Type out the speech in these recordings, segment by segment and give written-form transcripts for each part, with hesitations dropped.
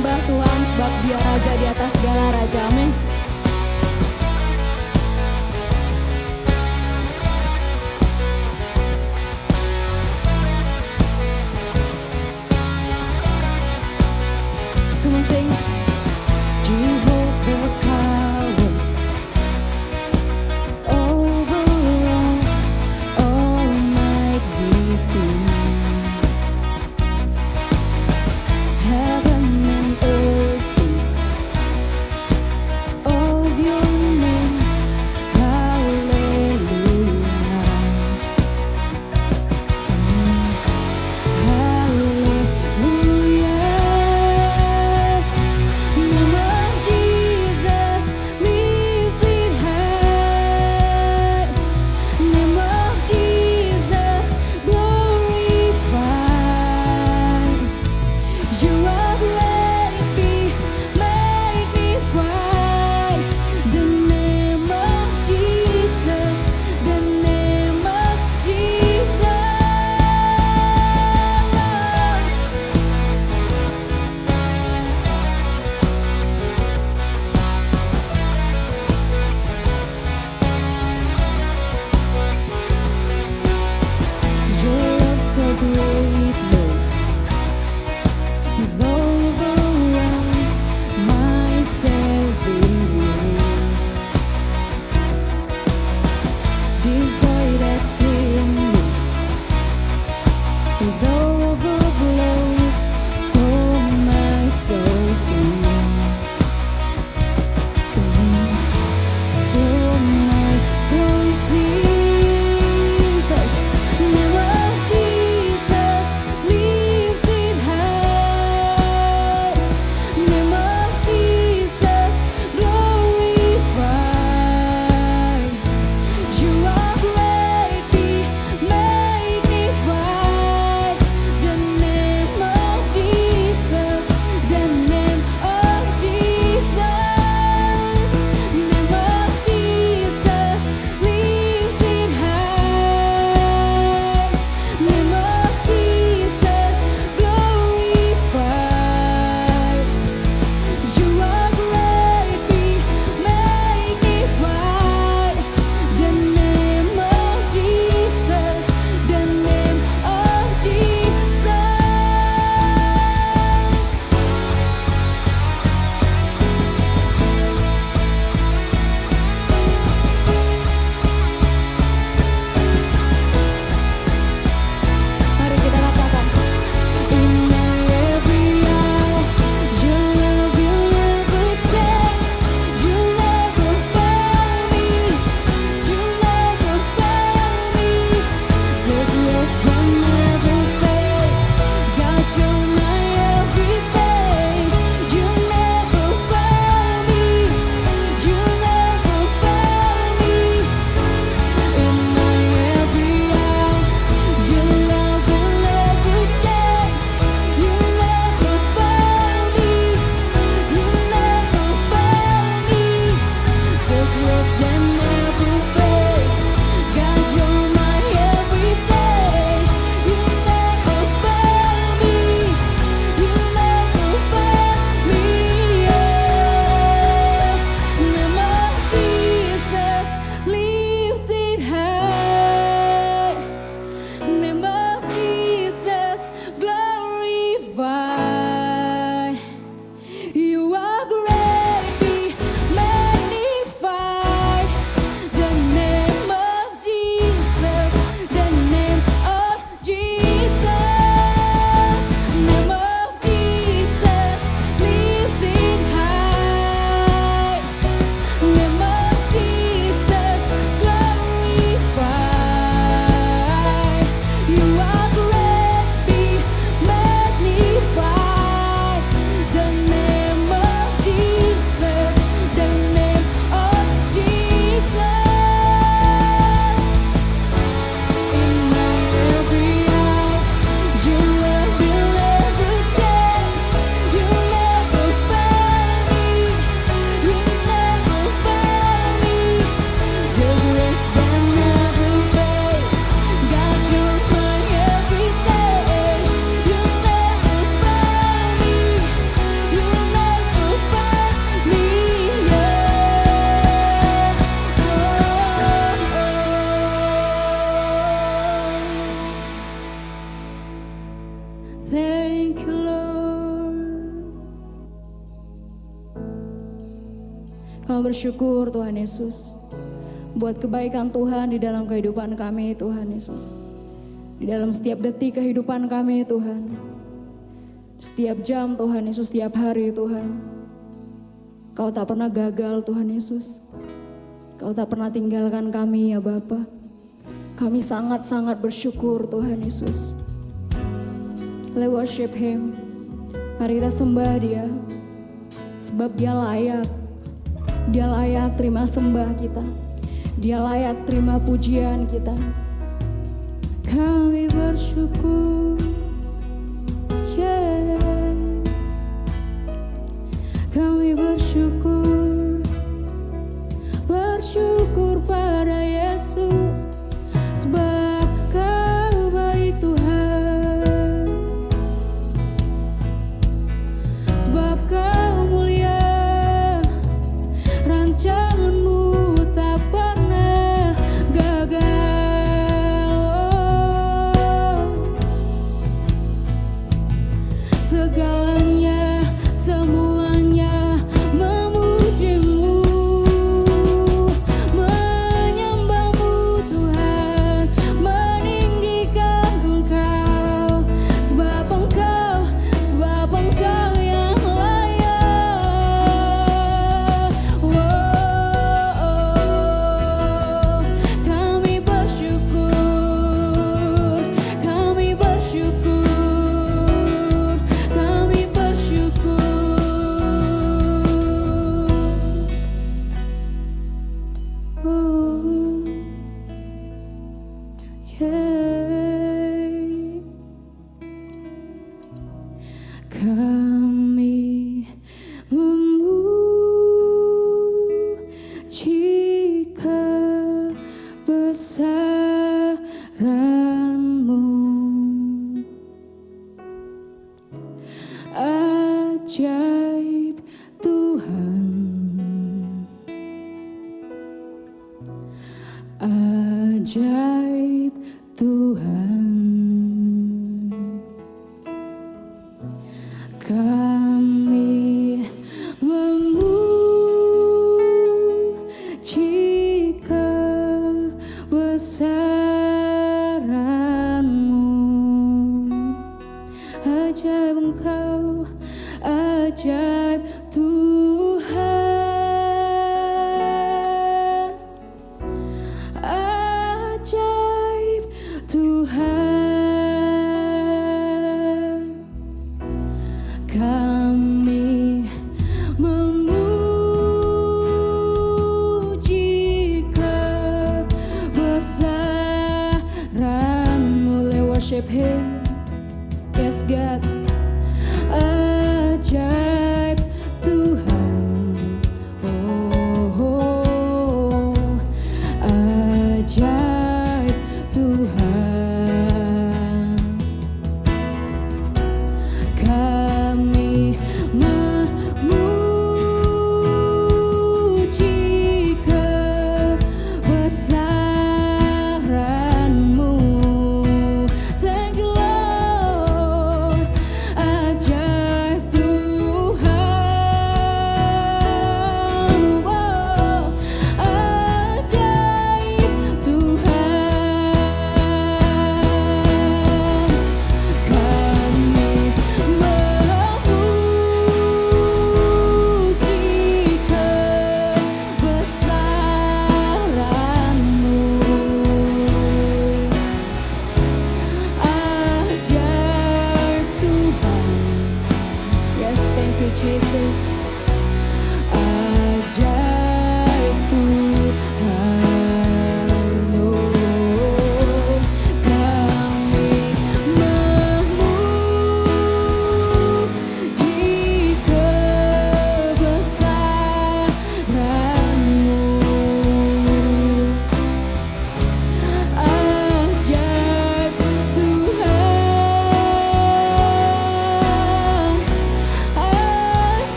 sembah Tuhan sebab Dia Raja di atas segala raja. Amin. Come on, sing. You hold the power over all, almighty King. Heaven and earth sing. Kami bersyukur Tuhan Yesus buat kebaikan Tuhan di dalam kehidupan kami Tuhan Yesus. Di dalam setiap detik kehidupan kami Tuhan. Setiap jam Tuhan Yesus, setiap hari Tuhan. Kau tak pernah gagal Tuhan Yesus. Kau tak pernah tinggalkan kami ya Bapa. Kami sangat-sangat bersyukur Tuhan Yesus. Let's worship Him. Mari kita sembah Dia. Sebab Dia layak. Dia layak terima sembah kita. Dia layak terima pujian kita. Kami bersyukur, yeah. Kami bersyukur, bersyukur pada Yesus, sebab Kau baik Tuhan, sebab Kau mulia, rancangan-Mu tak pernah gagal. Segalanya, semuanya memuji-Mu, menyembah-Mu Tuhan, meninggikan Engkau, sebab Engkau yang layak. Kami bersyukur, kami bersyukur, kami bersyukur. Kami memuji kebesaran-Mu, ajaib Tuhan, ajaib Tuhan. Kami memuji kebesaran-Mu, ajaib Engkau, ajaib Tuhan, ajaib Tuhan. Kami memuji kebesaran-Mu. Let's worship Him. Yes God. Ajaib Tuhan.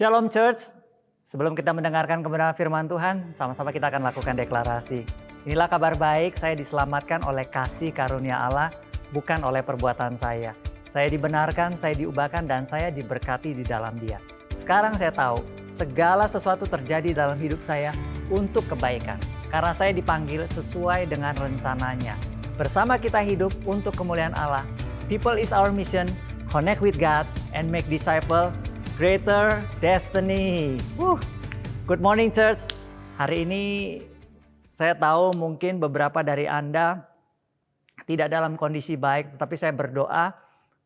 Shalom Church, sebelum kita mendengarkan kebenaran firman Tuhan, sama-sama kita akan lakukan deklarasi. Inilah kabar baik, saya diselamatkan oleh kasih karunia Allah, bukan oleh perbuatan saya. Saya dibenarkan, saya diubahkan, dan saya diberkati di dalam Dia. Sekarang saya tahu, segala sesuatu terjadi dalam hidup saya untuk kebaikan. Karena saya dipanggil sesuai dengan rencananya. Bersama kita hidup untuk kemuliaan Allah. People is our mission, connect with God, and make disciple. Greater destiny. Good morning church. Hari ini saya tahu mungkin beberapa dari Anda tidak dalam kondisi baik, tetapi saya berdoa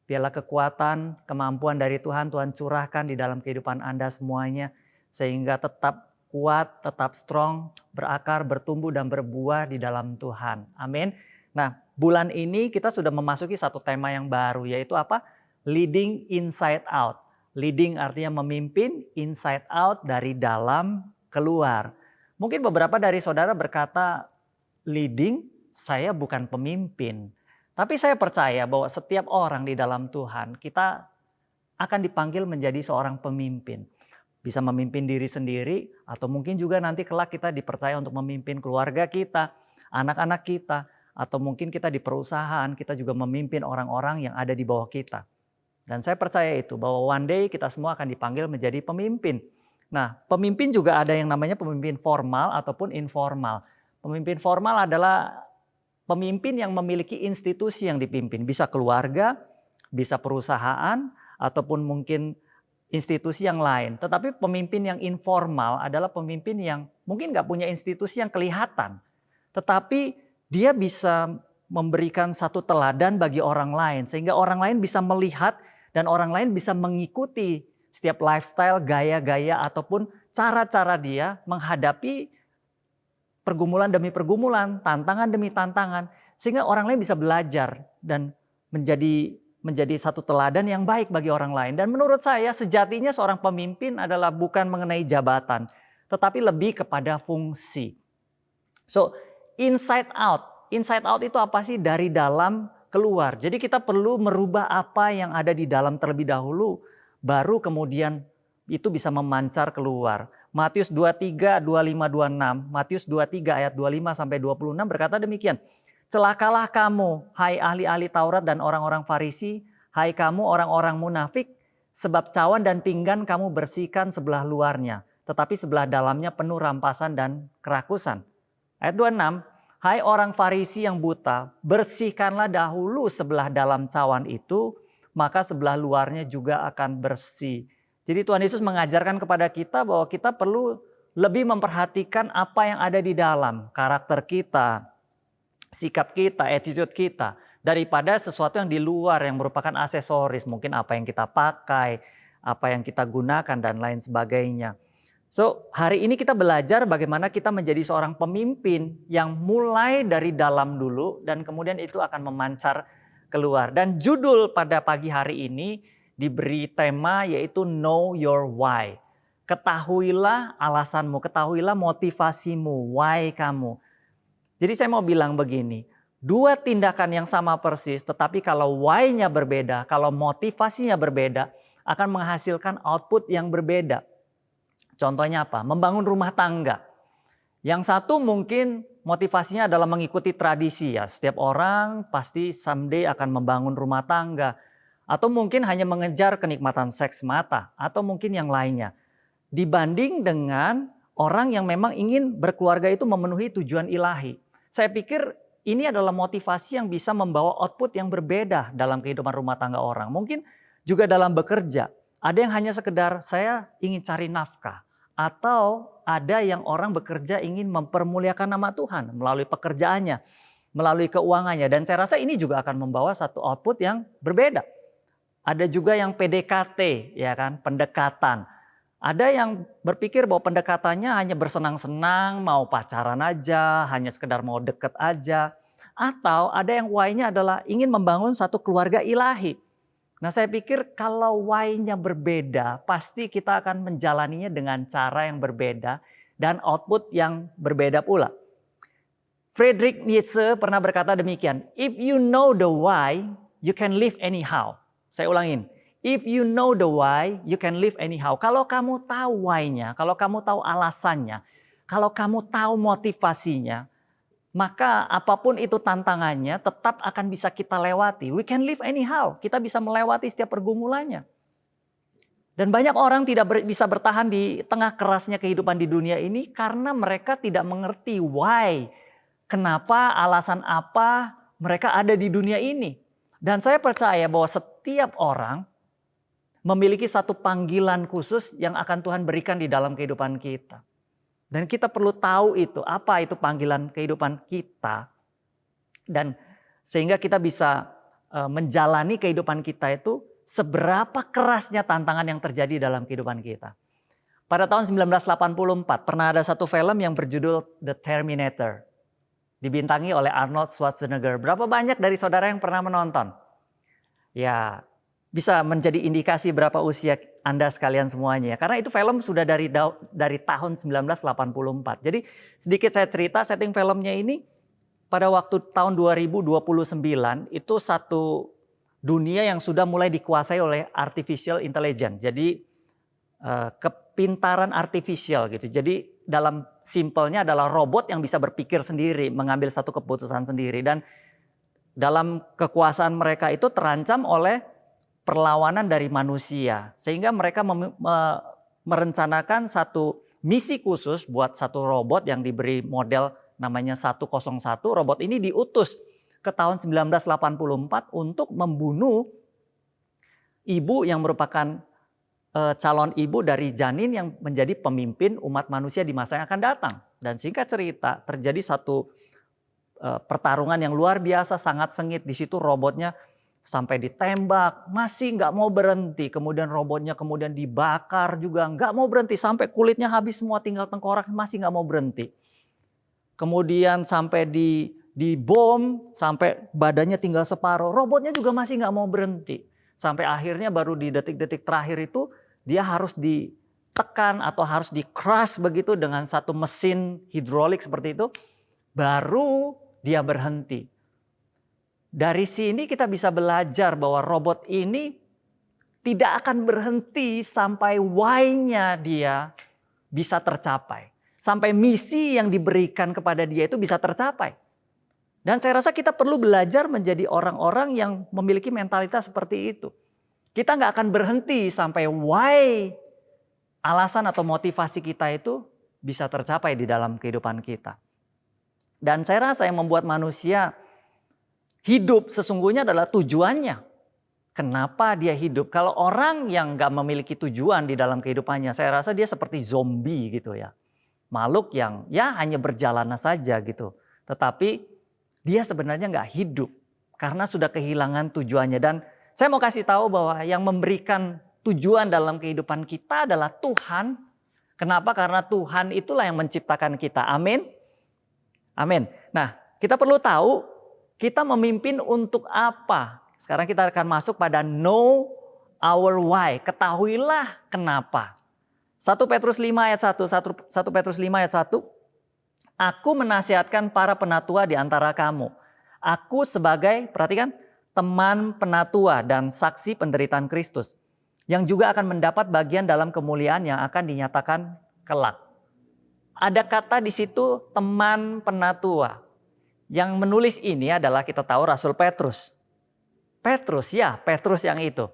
biarlah kekuatan, kemampuan dari Tuhan curahkan di dalam kehidupan Anda semuanya sehingga tetap kuat, tetap strong, berakar, bertumbuh dan berbuah di dalam Tuhan. Amin. Nah, bulan ini kita sudah memasuki satu tema yang baru, yaitu apa? Leading inside out. Leading artinya memimpin, inside out, dari dalam keluar. Mungkin beberapa dari saudara berkata, leading, saya bukan pemimpin. Tapi saya percaya bahwa setiap orang di dalam Tuhan, kita akan dipanggil menjadi seorang pemimpin. Bisa memimpin diri sendiri, atau mungkin juga nanti kelak kita dipercaya untuk memimpin keluarga kita, anak-anak kita, atau mungkin kita di perusahaan, kita juga memimpin orang-orang yang ada di bawah kita. Dan saya percaya itu bahwa one day kita semua akan dipanggil menjadi pemimpin. Nah, pemimpin juga ada yang namanya pemimpin formal ataupun informal. Pemimpin formal adalah pemimpin yang memiliki institusi yang dipimpin. Bisa keluarga, bisa perusahaan, ataupun mungkin institusi yang lain. Tetapi pemimpin yang informal adalah pemimpin yang mungkin gak punya institusi yang kelihatan. Tetapi dia bisa memberikan satu teladan bagi orang lain. Sehingga orang lain bisa melihat dan orang lain bisa mengikuti setiap lifestyle, gaya-gaya ataupun cara-cara dia menghadapi pergumulan demi pergumulan, tantangan demi tantangan. Sehingga orang lain bisa belajar dan menjadi satu teladan yang baik bagi orang lain. Dan menurut saya sejatinya seorang pemimpin adalah bukan mengenai jabatan, tetapi lebih kepada fungsi. So inside out. Inside out itu apa sih? Dari dalam keluar. Jadi kita perlu merubah apa yang ada di dalam terlebih dahulu, baru kemudian itu bisa memancar keluar. Matius 23, 25, 26, Matius 23 ayat 25 sampai 26 berkata demikian. Celakalah kamu, hai ahli-ahli Taurat dan orang-orang Farisi, hai kamu orang-orang munafik, sebab cawan dan pinggan kamu bersihkan sebelah luarnya, tetapi sebelah dalamnya penuh rampasan dan kerakusan. Ayat 26, hai orang Farisi yang buta, bersihkanlah dahulu sebelah dalam cawan itu, maka sebelah luarnya juga akan bersih. Jadi Tuhan Yesus mengajarkan kepada kita bahwa kita perlu lebih memperhatikan apa yang ada di dalam, karakter kita, sikap kita, attitude kita, daripada sesuatu yang di luar yang merupakan aksesoris, mungkin apa yang kita pakai, apa yang kita gunakan dan lain sebagainya. So, hari ini kita belajar bagaimana kita menjadi seorang pemimpin yang mulai dari dalam dulu dan kemudian itu akan memancar keluar. Dan judul pada pagi hari ini diberi tema yaitu Know Your Why. Ketahuilah alasanmu, ketahuilah motivasimu, why kamu. Jadi saya mau bilang begini, dua tindakan yang sama persis tetapi kalau why-nya berbeda, kalau motivasinya berbeda akan menghasilkan output yang berbeda. Contohnya apa? Membangun rumah tangga. Yang satu mungkin motivasinya adalah mengikuti tradisi ya. Setiap orang pasti someday akan membangun rumah tangga. Atau mungkin hanya mengejar kenikmatan seks mata. Atau mungkin yang lainnya. Dibanding dengan orang yang memang ingin berkeluarga itu memenuhi tujuan ilahi. Saya pikir ini adalah motivasi yang bisa membawa output yang berbeda dalam kehidupan rumah tangga orang. Mungkin juga dalam bekerja. Ada yang hanya sekedar saya ingin cari nafkah. Atau ada yang orang bekerja ingin mempermuliakan nama Tuhan melalui pekerjaannya, melalui keuangannya. Dan saya rasa ini juga akan membawa satu output yang berbeda. Ada juga yang PDKT, ya kan, pendekatan. Ada yang berpikir bahwa pendekatannya hanya bersenang-senang, mau pacaran aja, hanya sekedar mau deket aja. Atau ada yang why-nya adalah ingin membangun satu keluarga ilahi. Nah saya pikir kalau why-nya berbeda, pasti kita akan menjalaninya dengan cara yang berbeda dan output yang berbeda pula. Friedrich Nietzsche pernah berkata demikian, if you know the why, you can live anyhow. Saya ulangin, If you know the why, you can live anyhow. Kalau kamu tahu why-nya, kalau kamu tahu alasannya, kalau kamu tahu motivasinya, maka apapun itu tantangannya tetap akan bisa kita lewati. We can live anyhow. Kita bisa melewati setiap pergumulannya. Dan banyak orang tidak bisa bertahan di tengah kerasnya kehidupan di dunia ini karena mereka tidak mengerti why. Kenapa, alasan apa mereka ada di dunia ini. Dan saya percaya bahwa setiap orang memiliki satu panggilan khusus yang akan Tuhan berikan di dalam kehidupan kita. Dan kita perlu tahu itu, apa itu panggilan kehidupan kita. Dan sehingga kita bisa menjalani kehidupan kita itu seberapa kerasnya tantangan yang terjadi dalam kehidupan kita. Pada tahun 1984 pernah ada satu film yang berjudul The Terminator. Dibintangi oleh Arnold Schwarzenegger. Berapa banyak dari saudara yang pernah menonton? Ya, bisa menjadi indikasi berapa usia Anda sekalian semuanya. Karena itu film sudah dari tahun 1984. Jadi sedikit saya cerita setting filmnya ini pada waktu tahun 2029 itu satu dunia yang sudah mulai dikuasai oleh artificial intelligence. Jadi kepintaran artificial gitu. Jadi dalam simpelnya adalah robot yang bisa berpikir sendiri, mengambil satu keputusan sendiri. Dan dalam kekuasaan mereka itu terancam oleh perlawanan dari manusia. Sehingga mereka merencanakan satu misi khusus buat satu robot yang diberi model namanya 101. Robot ini diutus ke tahun 1984 untuk membunuh ibu yang merupakan calon ibu dari janin yang menjadi pemimpin umat manusia di masa yang akan datang. Dan singkat cerita terjadi satu pertarungan yang luar biasa, sangat sengit. Di situ robotnya sampai ditembak, masih nggak mau berhenti. Kemudian robotnya kemudian dibakar juga, nggak mau berhenti. Sampai kulitnya habis semua, tinggal tengkorak, masih nggak mau berhenti. Kemudian sampai dibom, sampai badannya tinggal separuh. Robotnya juga masih nggak mau berhenti. Sampai akhirnya baru di detik-detik terakhir itu dia harus ditekan atau harus di-crush begitu dengan satu mesin hidrolik seperti itu. Baru dia berhenti. Dari sini kita bisa belajar bahwa robot ini tidak akan berhenti sampai why-nya dia bisa tercapai. Sampai misi yang diberikan kepada dia itu bisa tercapai. Dan saya rasa kita perlu belajar menjadi orang-orang yang memiliki mentalitas seperti itu. Kita nggak akan berhenti sampai why, alasan atau motivasi kita itu bisa tercapai di dalam kehidupan kita. Dan saya rasa yang membuat manusia hidup sesungguhnya adalah tujuannya. Kenapa dia hidup? Kalau orang yang nggak memiliki tujuan di dalam kehidupannya, saya rasa dia seperti zombie gitu ya. Makhluk yang ya hanya berjalan saja gitu. Tetapi dia sebenarnya nggak hidup karena sudah kehilangan tujuannya. Dan saya mau kasih tahu bahwa yang memberikan tujuan dalam kehidupan kita adalah Tuhan. Kenapa? Karena Tuhan itulah yang menciptakan kita. Amin. Amin. Nah, kita perlu tahu kita memimpin untuk apa. Sekarang kita akan masuk pada know our why. Ketahuilah kenapa. 1 Petrus 5 ayat 1. 1 Petrus 5 ayat 1. Aku menasihatkan para penatua di antara kamu. Aku sebagai, perhatikan, teman penatua dan saksi penderitaan Kristus. Yang juga akan mendapat bagian dalam kemuliaan yang akan dinyatakan kelak. Ada kata di situ teman penatua. Yang menulis ini adalah kita tahu Rasul Petrus. Petrus yang itu.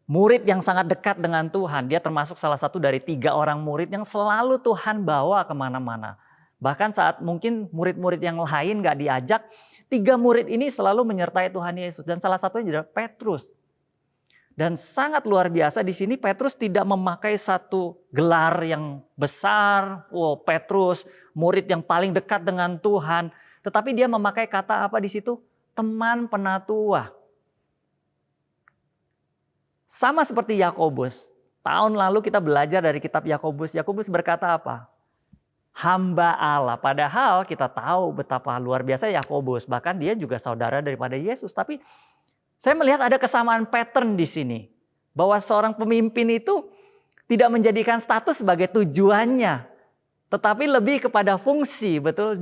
Murid yang sangat dekat dengan Tuhan. Dia termasuk salah satu dari 3 orang murid yang selalu Tuhan bawa kemana-mana. Bahkan saat mungkin murid-murid yang lain gak diajak, 3 murid ini selalu menyertai Tuhan Yesus. Dan salah satunya adalah Petrus. Dan sangat luar biasa di sini Petrus tidak memakai satu gelar yang besar. Oh, Petrus murid yang paling dekat dengan Tuhan. Tetapi dia memakai kata apa di situ? Teman penatua. Sama seperti Yakobus. Tahun lalu kita belajar dari kitab Yakobus. Yakobus berkata apa? Hamba Allah. Padahal kita tahu betapa luar biasa Yakobus. Bahkan dia juga saudara daripada Yesus. Tapi saya melihat ada kesamaan pattern di sini. Bahwa seorang pemimpin itu tidak menjadikan status sebagai tujuannya. Tetapi lebih kepada fungsi, betul?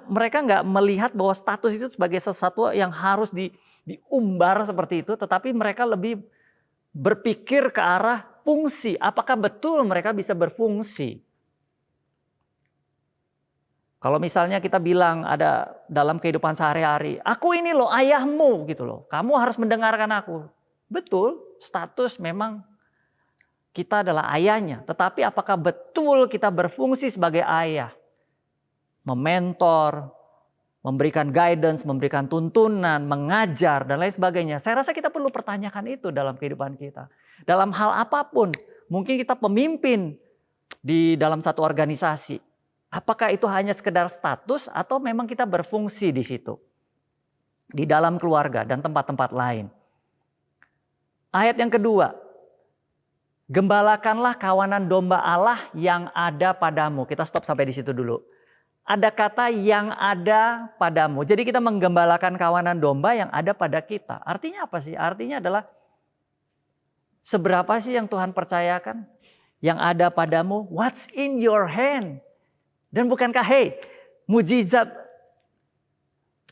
Mereka nggak melihat bahwa status itu sebagai sesuatu yang harus diumbar seperti itu. Tetapi mereka lebih berpikir ke arah fungsi. Apakah betul mereka bisa berfungsi? Kalau misalnya kita bilang ada dalam kehidupan sehari-hari, aku ini loh ayahmu gitu loh. Kamu harus mendengarkan aku. Betul, status memang kita adalah ayahnya. Tetapi apakah betul kita berfungsi sebagai ayah? Mementor, memberikan guidance, memberikan tuntunan, mengajar, dan lain sebagainya. Saya rasa kita perlu pertanyakan itu dalam kehidupan kita. Dalam hal apapun, mungkin kita pemimpin di dalam satu organisasi. Apakah itu hanya sekedar status atau memang kita berfungsi di situ? Di dalam keluarga dan tempat-tempat lain. Ayat yang kedua, gembalakanlah kawanan domba Allah yang ada padamu. Kita stop sampai di situ dulu. Ada kata yang ada padamu. Jadi kita menggembalakan kawanan domba yang ada pada kita. Artinya apa sih? Artinya adalah seberapa sih yang Tuhan percayakan? Yang ada padamu, what's in your hand? Dan bukankah mujizat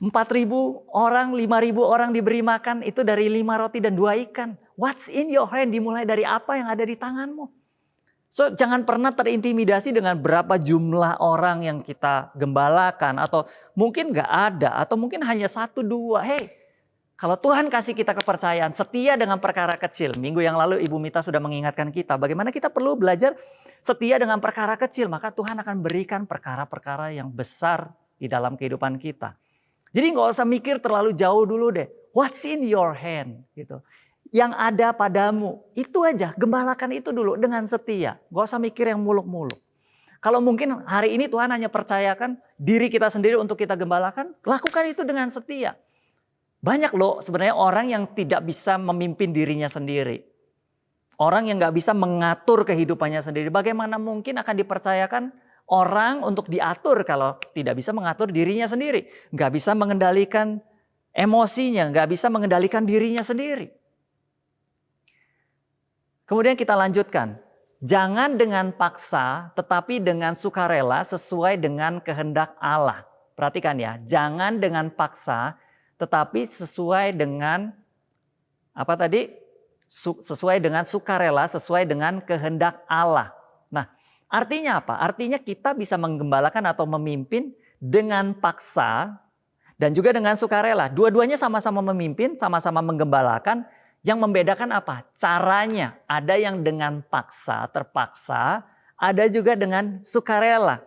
4.000 orang, 5.000 orang diberi makan itu dari 5 roti dan 2 ikan. What's in your hand? Dimulai dari apa yang ada di tanganmu? So jangan pernah terintimidasi dengan berapa jumlah orang yang kita gembalakan. Atau mungkin gak ada. Atau mungkin hanya 1-2. Kalau Tuhan kasih kita kepercayaan, setia dengan perkara kecil. Minggu yang lalu Ibu Mita sudah mengingatkan kita. Bagaimana kita perlu belajar setia dengan perkara kecil. Maka Tuhan akan berikan perkara-perkara yang besar di dalam kehidupan kita. Jadi gak usah mikir terlalu jauh dulu deh. What's in your hand? Gitu. Yang ada padamu, itu aja, gembalakan itu dulu dengan setia. Gak usah mikir yang muluk-muluk. Kalau mungkin hari ini Tuhan hanya percayakan diri kita sendiri untuk kita gembalakan, lakukan itu dengan setia. Banyak loh sebenarnya orang yang tidak bisa memimpin dirinya sendiri. Orang yang gak bisa mengatur kehidupannya sendiri. Bagaimana mungkin akan dipercayakan orang untuk diatur kalau tidak bisa mengatur dirinya sendiri. Gak bisa mengendalikan emosinya, gak bisa mengendalikan dirinya sendiri. Kemudian kita lanjutkan. Jangan dengan paksa tetapi dengan sukarela sesuai dengan kehendak Allah. Perhatikan ya, jangan dengan paksa tetapi sesuai dengan apa tadi? Sesuai dengan sukarela, sesuai dengan kehendak Allah. Nah, artinya apa? Artinya kita bisa menggembalakan atau memimpin dengan paksa dan juga dengan sukarela. Dua-duanya sama-sama memimpin, sama-sama menggembalakan. Yang membedakan apa? Caranya. Ada yang dengan paksa, terpaksa. Ada juga dengan sukarela.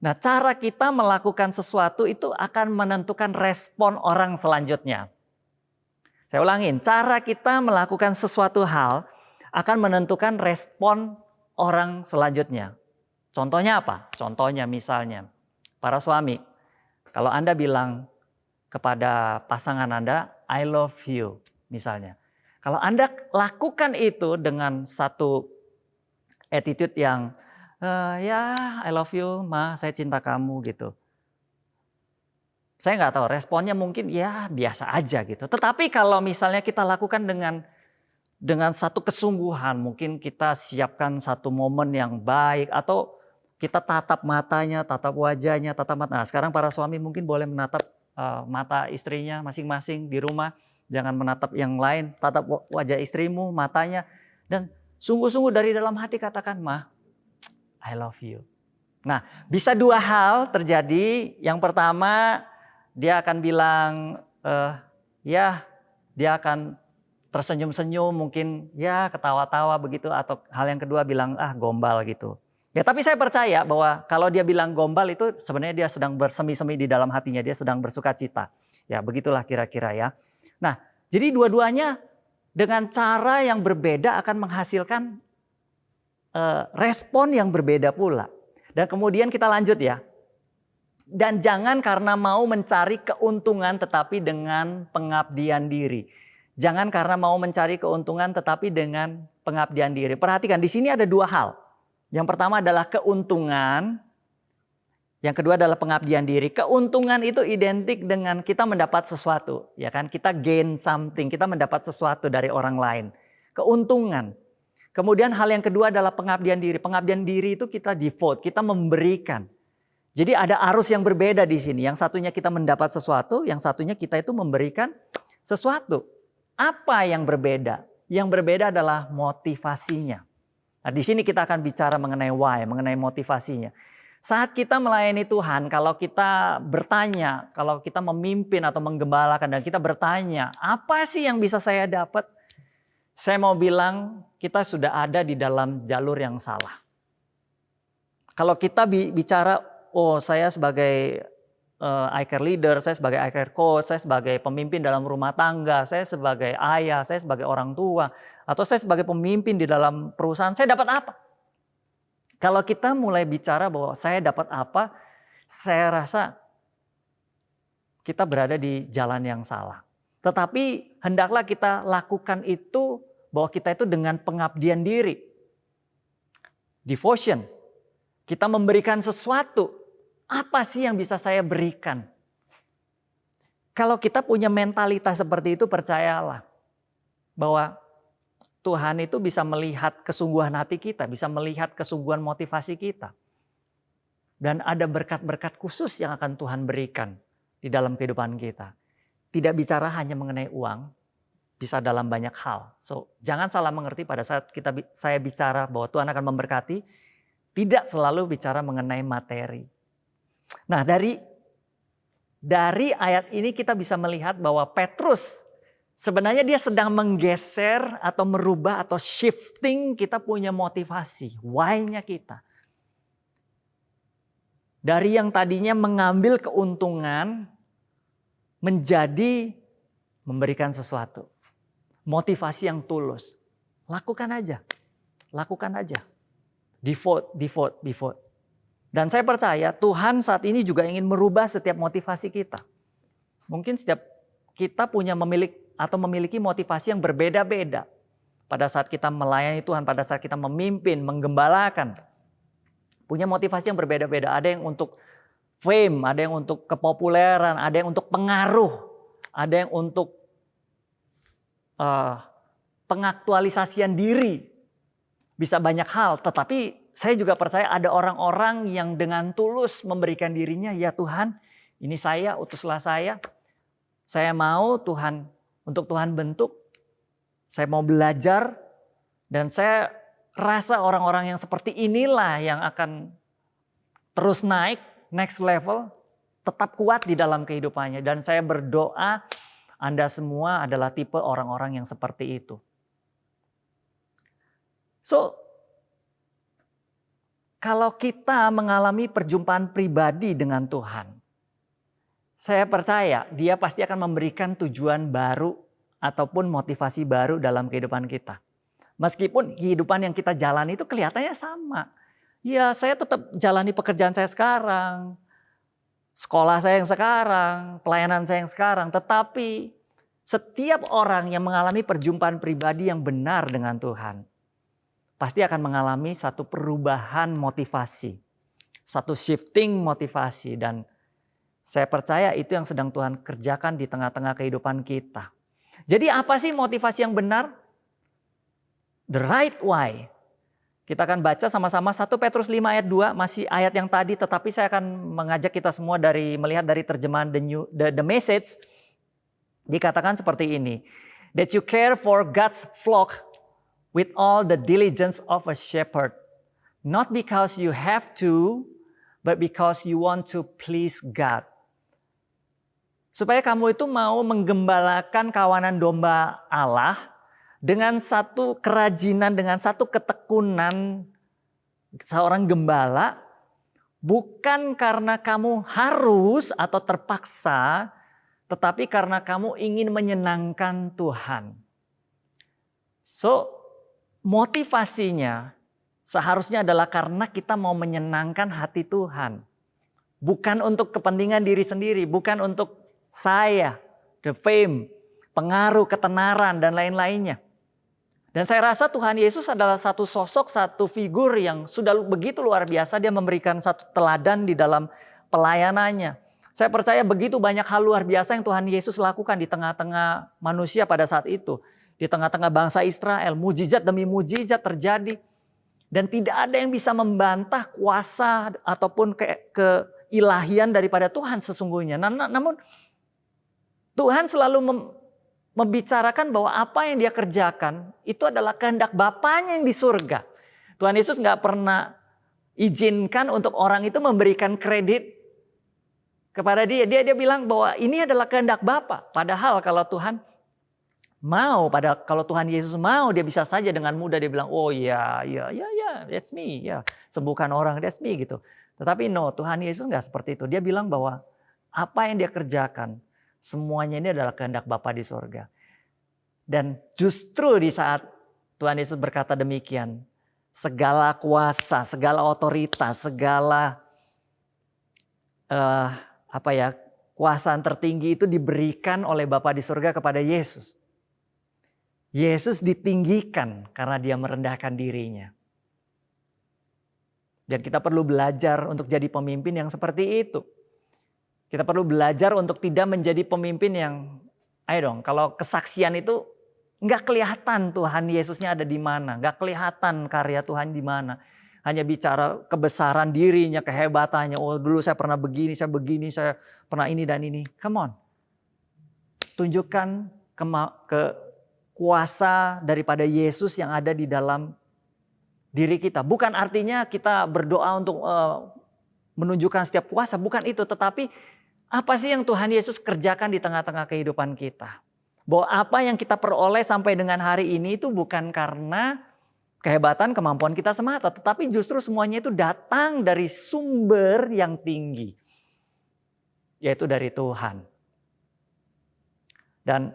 Nah, cara kita melakukan sesuatu itu akan menentukan respon orang selanjutnya. Saya ulangin, cara kita melakukan sesuatu hal akan menentukan respon orang selanjutnya. Contohnya apa? Contohnya misalnya, para suami, kalau Anda bilang kepada pasangan Anda, I love you misalnya. Kalau Anda lakukan itu dengan satu attitude yang ya I love you ma, saya cinta kamu gitu. Saya nggak tahu responnya mungkin ya biasa aja gitu. Tetapi kalau misalnya kita lakukan dengan satu kesungguhan, mungkin kita siapkan satu momen yang baik atau kita tatap matanya, tatap wajahnya, tatap mata. Nah, sekarang para suami mungkin boleh menatap mata istrinya masing-masing di rumah. Jangan menatap yang lain, tatap wajah istrimu, matanya. Dan sungguh-sungguh dari dalam hati katakan, Ma, I love you. Nah, bisa 2 hal terjadi. Yang pertama, dia akan bilang, ya dia akan tersenyum-senyum, mungkin ya ketawa-tawa begitu. Atau hal yang kedua bilang, gombal gitu. Ya, tapi saya percaya bahwa kalau dia bilang gombal itu sebenarnya dia sedang bersemi-semi di dalam hatinya. Dia sedang bersuka cita. Ya, begitulah kira-kira ya. Nah, jadi dua-duanya dengan cara yang berbeda akan menghasilkan respon yang berbeda pula. Dan kemudian kita lanjut ya. Dan jangan karena mau mencari keuntungan tetapi dengan pengabdian diri. Jangan karena mau mencari keuntungan tetapi dengan pengabdian diri. Perhatikan di sini ada 2 hal. Yang pertama adalah keuntungan. Yang kedua adalah pengabdian diri. Keuntungan itu identik dengan kita mendapat sesuatu, ya kan? Kita gain something, kita mendapat sesuatu dari orang lain. Keuntungan. Kemudian hal yang kedua adalah pengabdian diri. Pengabdian diri itu kita devote, kita memberikan. Jadi ada arus yang berbeda di sini. Yang satunya kita mendapat sesuatu, yang satunya kita itu memberikan sesuatu. Apa yang berbeda? Yang berbeda adalah motivasinya. Nah, di sini kita akan bicara mengenai why, mengenai motivasinya. Saat kita melayani Tuhan, kalau kita bertanya, kalau kita memimpin atau menggembalakan dan kita bertanya, apa sih yang bisa saya dapat? Saya mau bilang kita sudah ada di dalam jalur yang salah. Kalau kita bicara, oh saya sebagai iCare leader, saya sebagai iCare coach, saya sebagai pemimpin dalam rumah tangga, saya sebagai ayah, saya sebagai orang tua, atau saya sebagai pemimpin di dalam perusahaan, saya dapat apa? Kalau kita mulai bicara bahwa saya dapat apa, saya rasa kita berada di jalan yang salah. Tetapi hendaklah kita lakukan itu bahwa kita itu dengan pengabdian diri. Devotion. Kita memberikan sesuatu. Apa sih yang bisa saya berikan? Kalau kita punya mentalitas seperti itu, percayalah bahwa Tuhan itu bisa melihat kesungguhan hati kita, bisa melihat kesungguhan motivasi kita. Dan ada berkat-berkat khusus yang akan Tuhan berikan di dalam kehidupan kita. Tidak bicara hanya mengenai uang, bisa dalam banyak hal. So, jangan salah mengerti pada saat saya bicara bahwa Tuhan akan memberkati, tidak selalu bicara mengenai materi. Nah, dari ayat ini kita bisa melihat bahwa Petrus sebenarnya dia sedang menggeser atau merubah atau shifting kita punya motivasi, why-nya kita. Dari yang tadinya mengambil keuntungan menjadi memberikan sesuatu. Motivasi yang tulus. Lakukan aja. Lakukan aja. Devote. Dan saya percaya Tuhan saat ini juga ingin merubah setiap motivasi kita. Mungkin setiap kita memiliki motivasi yang berbeda-beda. Pada saat kita melayani Tuhan, pada saat kita memimpin, menggembalakan. Punya motivasi yang berbeda-beda. Ada yang untuk fame, ada yang untuk kepopuleran, ada yang untuk pengaruh. Ada yang untuk pengaktualisasian diri. Bisa banyak hal, tetapi saya juga percaya ada orang-orang yang dengan tulus memberikan dirinya, ya Tuhan, ini saya, utuslah saya. Saya mau untuk Tuhan bentuk. Saya mau belajar dan saya rasa orang-orang yang seperti inilah yang akan terus naik, next level, tetap kuat di dalam kehidupannya. Dan saya berdoa Anda semua adalah tipe orang-orang yang seperti itu. So, kalau kita mengalami perjumpaan pribadi dengan Tuhan, saya percaya Dia pasti akan memberikan tujuan baru ataupun motivasi baru dalam kehidupan kita. Meskipun kehidupan yang kita jalani itu kelihatannya sama. Ya, saya tetap jalani pekerjaan saya sekarang, sekolah saya yang sekarang, pelayanan saya yang sekarang. Tetapi setiap orang yang mengalami perjumpaan pribadi yang benar dengan Tuhan, pasti akan mengalami satu perubahan motivasi. Satu shifting motivasi. Dan saya percaya itu yang sedang Tuhan kerjakan di tengah-tengah kehidupan kita. Jadi apa sih motivasi yang benar? The right why. Kita akan baca sama-sama 1 Petrus 5 ayat 2. Masih ayat yang tadi, tetapi saya akan mengajak kita semua melihat dari terjemahan the Message. Dikatakan seperti ini. That you care for God's flock with all the diligence of a shepherd. Not because you have to, but because you want to please God. Supaya kamu itu mau menggembalakan kawanan domba Allah dengan satu kerajinan, dengan satu ketekunan seorang gembala. Bukan karena kamu harus atau terpaksa, tetapi karena kamu ingin menyenangkan Tuhan. So, motivasinya seharusnya adalah karena kita mau menyenangkan hati Tuhan. Bukan untuk kepentingan diri sendiri, bukan untuk saya, the fame, pengaruh, ketenaran, dan lain-lainnya. Dan saya rasa Tuhan Yesus adalah satu sosok, satu figur yang sudah begitu luar biasa. Dia memberikan satu teladan di dalam pelayanannya. Saya percaya begitu banyak hal luar biasa yang Tuhan Yesus lakukan di tengah-tengah manusia pada saat itu. Di tengah-tengah bangsa Israel, mujizat demi mujizat terjadi. Dan tidak ada yang bisa membantah kuasa ataupun keilahian daripada Tuhan sesungguhnya. Namun Tuhan selalu membicarakan bahwa apa yang dia kerjakan itu adalah kehendak Bapanya yang di surga. Tuhan Yesus gak pernah izinkan untuk orang itu memberikan kredit kepada dia. Dia bilang bahwa ini adalah kehendak Bapa. Padahal kalau Tuhan mau, kalau Tuhan Yesus mau, dia bisa saja dengan mudah dia bilang, oh ya, that's me, ya, sembuhkan orang, that's me gitu. Tetapi no, Tuhan Yesus gak seperti itu. Dia bilang bahwa apa yang dia kerjakan, semuanya ini adalah kehendak Bapa di surga. Dan justru di saat Tuhan Yesus berkata demikian, segala kuasa, segala otoritas, segala kuasaan tertinggi itu diberikan oleh Bapa di surga kepada Yesus. Yesus ditinggikan karena dia merendahkan dirinya. Dan kita perlu belajar untuk jadi pemimpin yang seperti itu. Kita perlu belajar untuk tidak menjadi pemimpin yang, kalau kesaksian itu nggak kelihatan Tuhan Yesusnya ada di mana, nggak kelihatan karya Tuhan di mana. Hanya bicara kebesaran dirinya, kehebatannya. Oh dulu saya pernah begini, saya pernah ini dan ini. Come on. Tunjukkan ke kuasa daripada Yesus yang ada di dalam diri kita. Bukan artinya kita berdoa untuk menunjukkan setiap kuasa, bukan itu. Tetapi apa sih yang Tuhan Yesus kerjakan di tengah-tengah kehidupan kita? Bahwa apa yang kita peroleh sampai dengan hari ini itu bukan karena kehebatan, kemampuan kita semata. Tetapi justru semuanya itu datang dari sumber yang tinggi. Yaitu dari Tuhan. Dan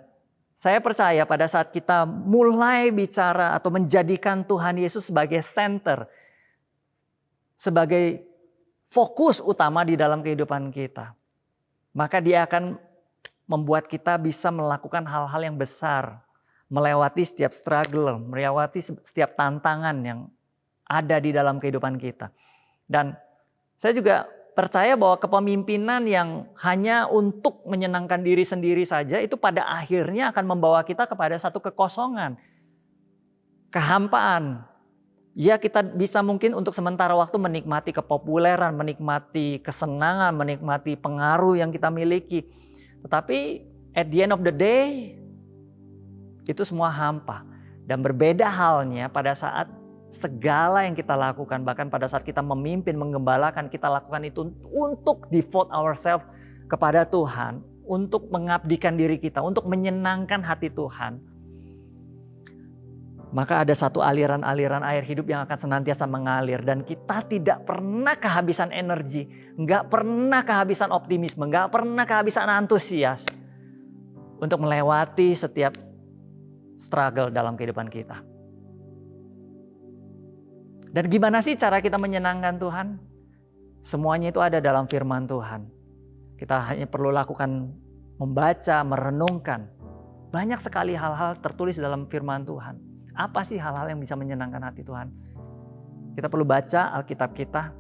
saya percaya pada saat kita mulai bicara atau menjadikan Tuhan Yesus sebagai center. Sebagai fokus utama di dalam kehidupan kita. Maka dia akan membuat kita bisa melakukan hal-hal yang besar. Melewati setiap struggle, melewati setiap tantangan yang ada di dalam kehidupan kita. Dan saya juga percaya bahwa kepemimpinan yang hanya untuk menyenangkan diri sendiri saja itu pada akhirnya akan membawa kita kepada satu kekosongan. Kehampaan. Ya kita bisa mungkin untuk sementara waktu menikmati kepopuleran, menikmati kesenangan, menikmati pengaruh yang kita miliki. Tetapi at the end of the day itu semua hampa. Dan berbeda halnya pada saat segala yang kita lakukan, bahkan pada saat kita memimpin, menggembalakan, kita lakukan itu untuk devote ourselves kepada Tuhan, untuk mengabdikan diri kita, untuk menyenangkan hati Tuhan. Maka ada satu aliran-aliran air hidup yang akan senantiasa mengalir. Dan kita tidak pernah kehabisan energi. Nggak pernah kehabisan optimisme. Nggak pernah kehabisan antusias. Untuk melewati setiap struggle dalam kehidupan kita. Dan gimana sih cara kita menyenangkan Tuhan? Semuanya itu ada dalam firman Tuhan. Kita hanya perlu lakukan membaca, merenungkan. Banyak sekali hal-hal tertulis dalam firman Tuhan. Apa sih hal-hal yang bisa menyenangkan hati Tuhan? Kita perlu baca Alkitab kita.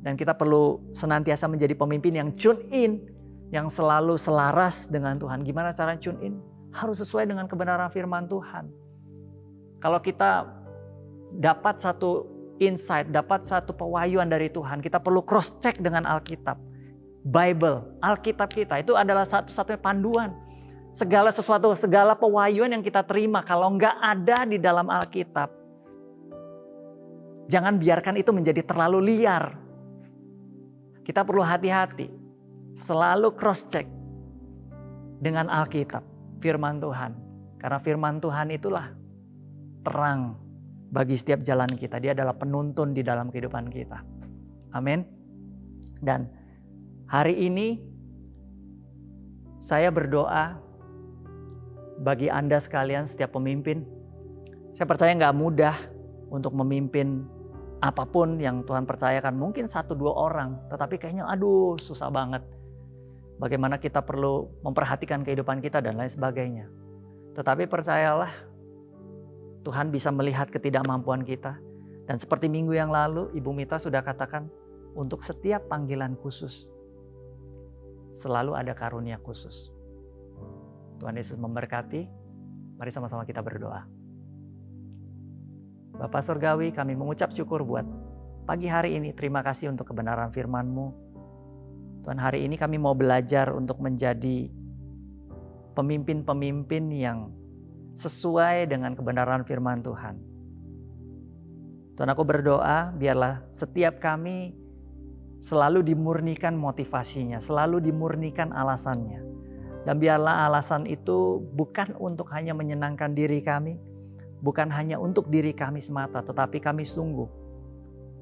Dan kita perlu senantiasa menjadi pemimpin yang tune in. Yang selalu selaras dengan Tuhan. Gimana cara tune in? Harus sesuai dengan kebenaran firman Tuhan. Kalau kita dapat satu insight, dapat satu pewahyuan dari Tuhan, kita perlu cross check dengan Alkitab. Bible, Alkitab kita itu adalah satu-satunya panduan. Segala sesuatu, segala pewahyuan yang kita terima kalau nggak ada di dalam Alkitab, jangan biarkan itu menjadi terlalu liar. Kita perlu hati-hati, selalu cross check dengan Alkitab, firman Tuhan. Karena firman Tuhan itulah terang bagi setiap jalan kita. Dia adalah penuntun di dalam kehidupan kita. Amin. Dan hari ini saya berdoa bagi Anda sekalian, setiap pemimpin. Saya percaya gak mudah untuk memimpin apapun yang Tuhan percayakan. Mungkin 1-2 orang, tetapi kayaknya susah banget. Bagaimana kita perlu memperhatikan kehidupan kita dan lain sebagainya. Tetapi percayalah, Tuhan bisa melihat ketidakmampuan kita. Dan seperti minggu yang lalu, Ibu Mita sudah katakan, untuk setiap panggilan khusus, selalu ada karunia khusus. Tuhan Yesus memberkati. Mari sama-sama kita berdoa. Bapa Surgawi, kami mengucap syukur buat pagi hari ini. Terima kasih untuk kebenaran firman-Mu. Tuhan, hari ini kami mau belajar untuk menjadi pemimpin-pemimpin yang sesuai dengan kebenaran firman Tuhan. Tuhan, aku berdoa biarlah setiap kami selalu dimurnikan motivasinya, selalu dimurnikan alasannya. Dan biarlah alasan itu bukan untuk hanya menyenangkan diri kami, bukan hanya untuk diri kami semata, tetapi kami sungguh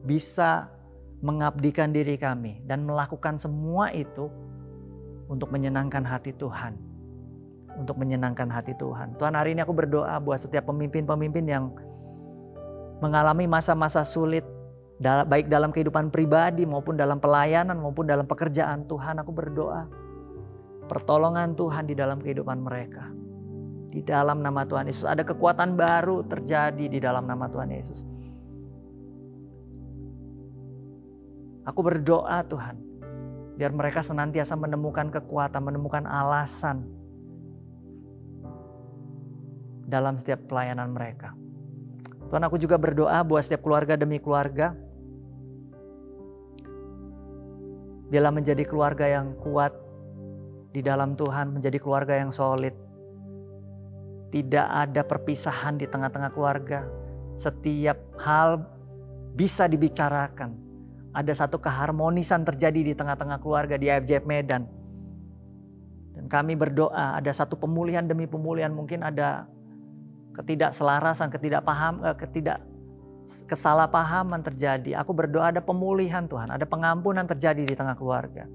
bisa mengabdikan diri kami dan melakukan semua itu untuk menyenangkan hati Tuhan. Untuk menyenangkan hati Tuhan. Tuhan, hari ini aku berdoa buat setiap pemimpin-pemimpin yang mengalami masa-masa sulit, baik dalam kehidupan pribadi maupun dalam pelayanan maupun dalam pekerjaan. Tuhan, aku berdoa pertolongan Tuhan di dalam kehidupan mereka. Di dalam nama Tuhan Yesus ada kekuatan baru terjadi di dalam nama Tuhan Yesus. Aku berdoa Tuhan, biar mereka senantiasa menemukan kekuatan, menemukan alasan dalam setiap pelayanan mereka. Tuhan, aku juga berdoa buat setiap keluarga demi keluarga. Biarlah menjadi keluarga yang kuat di dalam Tuhan, menjadi keluarga yang solid. Tidak ada perpisahan di tengah-tengah keluarga. Setiap hal bisa dibicarakan. Ada satu keharmonisan terjadi di tengah-tengah keluarga di AFJF Medan. Dan kami berdoa ada satu pemulihan demi pemulihan. Mungkin ada ketidakselarasan, kesalahpahaman terjadi. Aku berdoa ada pemulihan Tuhan, ada pengampunan terjadi di tengah keluarga.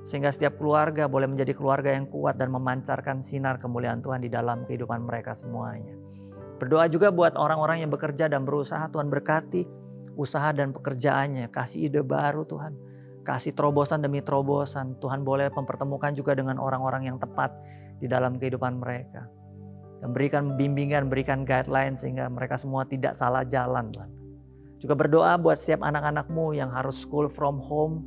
Sehingga setiap keluarga boleh menjadi keluarga yang kuat dan memancarkan sinar kemuliaan Tuhan di dalam kehidupan mereka semuanya. Berdoa juga buat orang-orang yang bekerja dan berusaha. Tuhan berkati usaha dan pekerjaannya. Kasih ide baru Tuhan. Kasih terobosan demi terobosan. Tuhan boleh mempertemukan juga dengan orang-orang yang tepat di dalam kehidupan mereka. Dan berikan bimbingan, berikan guideline sehingga mereka semua tidak salah jalan Tuhan. Juga berdoa buat setiap anak-anakmu yang harus school from home.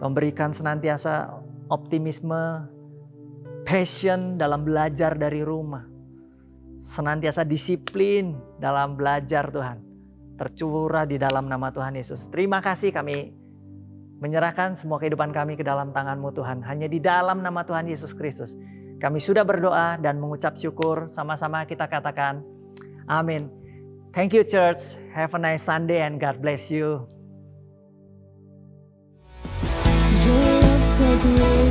Memberikan senantiasa optimisme, passion dalam belajar dari rumah. Senantiasa disiplin dalam belajar Tuhan. Tercurah di dalam nama Tuhan Yesus. Terima kasih kami menyerahkan semua kehidupan kami ke dalam tangan-Mu Tuhan. Hanya di dalam nama Tuhan Yesus Kristus. Kami sudah berdoa dan mengucap syukur. Sama-sama kita katakan amin. Thank you church. Have a nice Sunday and God bless you. Your love so great.